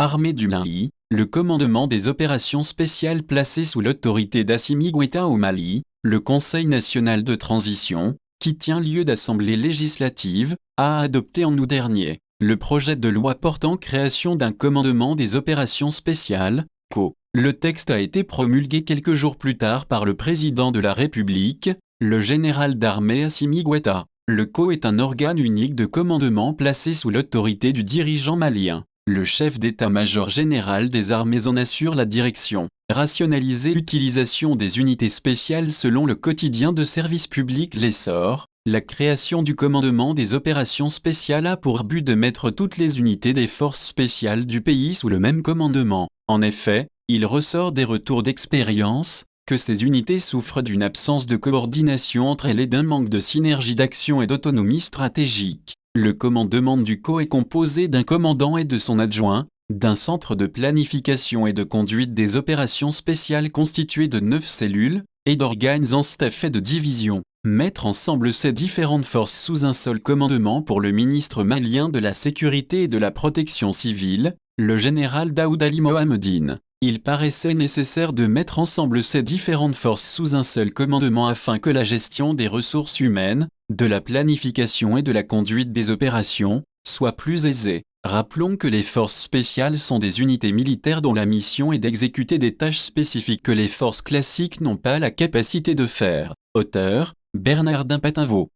Armée du Mali, le commandement des opérations spéciales placé sous l'autorité d'Assimi Goïta au Mali, le Conseil national de transition, qui tient lieu d'assemblée législative, a adopté en août dernier le projet de loi portant création d'un commandement des opérations spéciales, CO. Le texte a été promulgué quelques jours plus tard par le président de la République, le général d'armée Assimi Goïta. Le CO est un organe unique de commandement placé sous l'autorité du dirigeant malien. Le chef d'état-major général des armées en assure la direction. Rationaliser l'utilisation des unités spéciales selon le quotidien de service public L'Essor. La création du commandement des opérations spéciales a pour but de mettre toutes les unités des forces spéciales du pays sous le même commandement. En effet, il ressort des retours d'expérience que ces unités souffrent d'une absence de coordination entre elles et d'un manque de synergie d'action et d'autonomie stratégique. Le commandement du CO est composé d'un commandant et de son adjoint, d'un centre de planification et de conduite des opérations spéciales constitué de 9 cellules, et d'organes en staff et de divisions. Mettre ensemble ces différentes forces sous un seul commandement pour le ministre malien de la Sécurité et de la Protection civile, le général Daoud Ali Mohamedine. Il paraissait nécessaire de mettre ensemble ces différentes forces sous un seul commandement afin que la gestion des ressources humaines, de la planification et de la conduite des opérations, soit plus aisée. Rappelons que les forces spéciales sont des unités militaires dont la mission est d'exécuter des tâches spécifiques que les forces classiques n'ont pas la capacité de faire. Auteur, Bernardin Patinvaux.